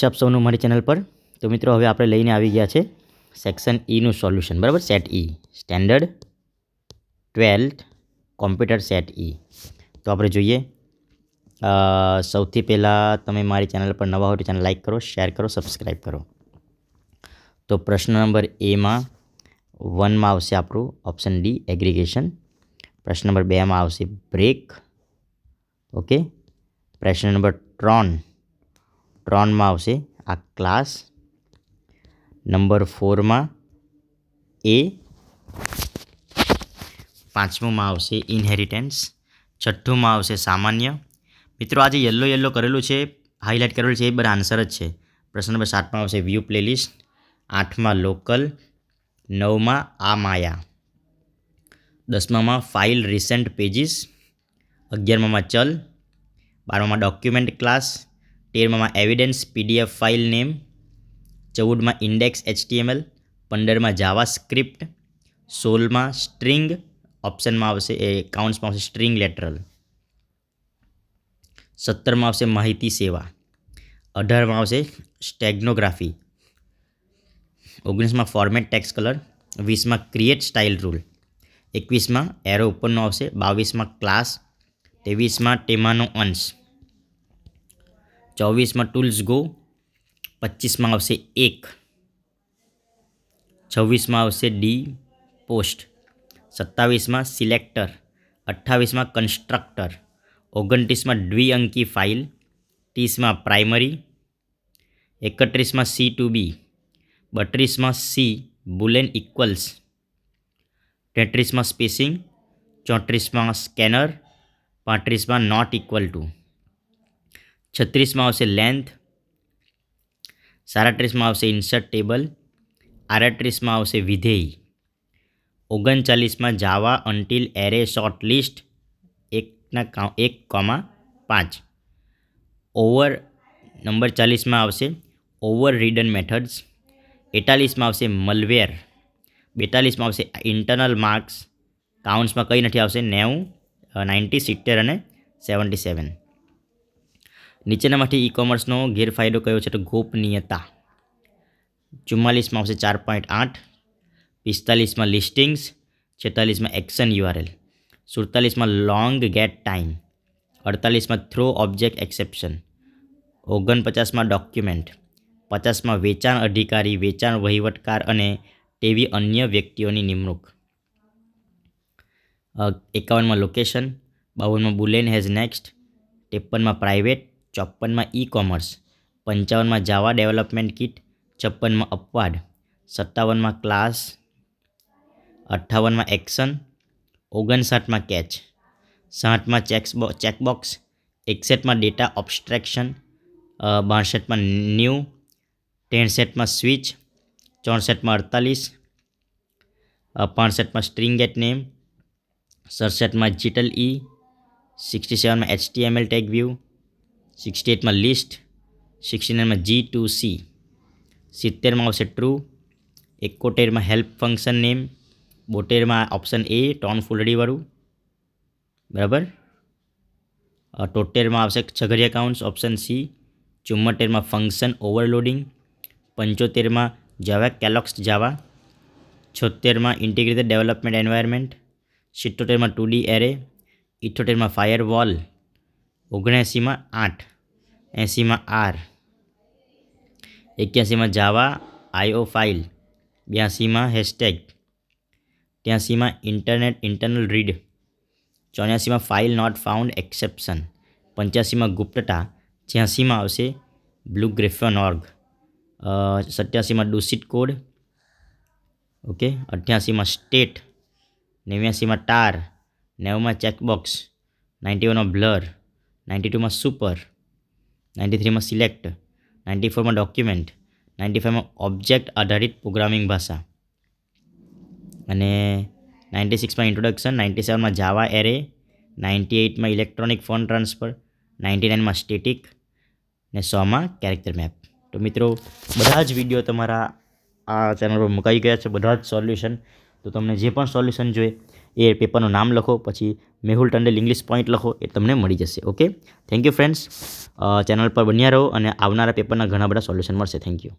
આપ સૌનું મારી ચેનલ પર. તો મિત્રો હવે આપણે લઈને આવી ગયા છે સેક્શન ઈનું સોલ્યુશન, બરાબર. સેટ ઈ સ્ટેન્ડર્ડ 12th કોમ્પ્યુટર સેટ ઈ. તો આપણે જોઈએ. સૌથી પહેલાં તમે મારી ચેનલ પર નવા હોય તો ચેનલ લાઈક કરો, શેર કરો, સબસ્ક્રાઈબ કરો. તો પ્રશ્ન નંબર એમાં 1માં આવશે આપણું ઓપ્શન ડી એગ્રીગેશન. પ્રશ્ન નંબર 2માં આવશે બ્રેક. ઓકે. પ્રશ્ન નંબર 3માં આવશે આ ક્લાસ. નંબર 4માં એ. 5મુંમાં આવશે ઇનહેરિટન્સ. 6ઠ્ઠુંમાં આવશે સામાન્ય. મિત્રો આજે યલો કરેલું છે, હાઇલાઇટ કરેલું છે, એ બધા આન્સર જ છે. પ્રશ્ન નંબર 7માં આવશે વ્યૂ પ્લેલિસ્ટ. 8માં લોકલ. 9માં આ માયા. 10માં ફાઇલ રિસેન્ટ પેજીસ. 11માં ચલ. 12માં ડોક્યુમેન્ટ ક્લાસ. 13માં એવિડન્સ પીડીએફ ફાઇલ નેમ. 14માં ઇન્ડેક્સ HTML. 15માં જાવા સ્ક્રિપ્ટ. 16માં સ્ટ્રિંગ. ઓપ્શનમાં આવશે કાઉન્ટ્સમાં આવશે સ્ટ્રિંગ લેટરલ. 17માં આવશે માહિતી સેવા. 18માં આવશે સ્ટેગ્નોગ્રાફી. 19માં ફોર્મેટ ટેક્સ્ટ કલર. 20માં ક્રિએટ સ્ટાઇલ રૂલ. 21માં એરો ઉપરનો આવશે. 22માં ક્લાસ. 23માં ટેમાનો અંશ. 24માં ટૂલ્સ ગો. 25માં આવશે એક. 26માં આવશે ડી પોસ્ટ. 27માં સિલેક્ટર. 28માં કન્સ્ટ્રક્ટર. 29માં દ્વિઅંકી ફાઇલ. 30માં પ્રાઇમરી. 31માં C2B. 32માં સી બુલેન ઇક્વલ્સ. 33માં સ્પેસિંગ. 34માં સ્કેનર. 35માં નોટ ઇક્વલ ટુ. 36માં આવશે લેન્થ. 37માં આવશે ઇન્સર્ટ ટેબલ. 38માં આવશે વિધેય. 39માં Java until array short list 1,5. Over number 40માં આવશે ઓવર રિડન મેથડ્સ. 41માં આવશે મલવેર. 42માં આવશે ઇન્ટરનલ માર્ક્સ. કાઉન્ટ્સમાં કંઈ નથી આવશે 90, 70 અને 77. નીચેનામાંથી ઈ કોમર્સનો ગેરફાયદો કયો છે? તો ગોપનીયતા. 44માં આવશે 4.8. 45માં લિસ્ટિંગ્સ. 46માં એક્શન URL. 47માં લોંગ ગેટ ટાઈમ. 48માં થ્રો ઓબ્જેક્ટ એક્સેપ્શન. 49માં ડોક્યુમેન્ટ. 50માં વેચાણ અધિકારી, વેચાણ વહીવટકાર અને તેવી અન્ય વ્યક્તિઓની નિમણૂક. 51માં લોકેશન. 52માં બુલેન હેઝ નેક્સ્ટ. 53માં પ્રાઇવેટ. 54માં ઈ કોમર્સ. 55માં જાવા ડેવલપમેન્ટ કિટ. 56માં અપવાદ. 57માં ક્લાસ. 58માં એક્શન. 59માં કેચ. 60માં ચેકબોક્સ. 61માં ડેટા ઓબ્સ્ટ્રેક્શન. 62માં ન્યૂ. 63માં સ્વિચ. 64માં 48. 65માં સ્ટ્રિંગ ગેટ નેમ. 67માં જીટલ ઈ. 67માં HTML ટેગ વ્યૂ. 68માં લિસ્ટ. 69માં G2C. 70માં આવશે ટ્રુ. 71માં હેલ્પ ફંક્શન નેમ. 72માં ઓપ્શન એ ટોન ફૂલડીવાળું, બરાબર. 73માં આવશે છગડિયા કાઉન્ટ્સ ઓપ્શન સી. 74માં ફંક્શન ઓવરલોડિંગ. 75માં જાવા કેલોક્સ જાવા. 76માં ઇન્ટિગ્રેટેડ ડેવલપમેન્ટ એન્વાયરમેન્ટ. 77માં 2D એરે. 78માં ફાયરવોલ. 79માં 8. 80માં R. 81માં જાવા IO ફાઇલ. 82માં હેશટેગ. 83માં ઇન્ટરનલ રીડ. 84માં ફાઇલ નોટ ફાઉન્ડ એક્સેપ્શન. 85માં ગુપ્તતા. 86માં આવશે બ્લુ ગ્રિફન ઓર્ગ. 87માં દૂષિત કોડ. ઓકે. 88માં સ્ટેટ. 89માં ટાર. 90માં ચેકબોક્સ. 91માં બ્લર. 92માં સુપર. 93માં સિલેક્ટ. 94માં ડોક્યુમેન્ટ. 95માં ઓબ્જેક્ટ આધારિત પ્રોગ્રામિંગ ભાષા અને 96માં ઇન્ટ્રોડક્શન. 97માં જાવા એરે. 98માં ઇલેક્ટ્રોનિક ફોન ટ્રાન્સફર. 99માં સ્ટેટિક ને 100માં કેરેક્ટર મેપ. તો મિત્રો બધા જ વિડીયો તમારા આ ચેનલ પર મુકાઈ ગયા છે, બધા જ સોલ્યુશન. તો તમને જે પણ સોલ્યુશન જોઈએ એ પેપરનું નામ લખો, પછી મેહુલ ટંડેલ ઇંગ્લિશ પોઈન્ટ લખો, એ તમને મળી જશે. Okay, thank you friends. Channel પર બન્યા રહો અને આવનારા પેપરના ઘણા બધા સોલ્યુશન મળશે. Thank you.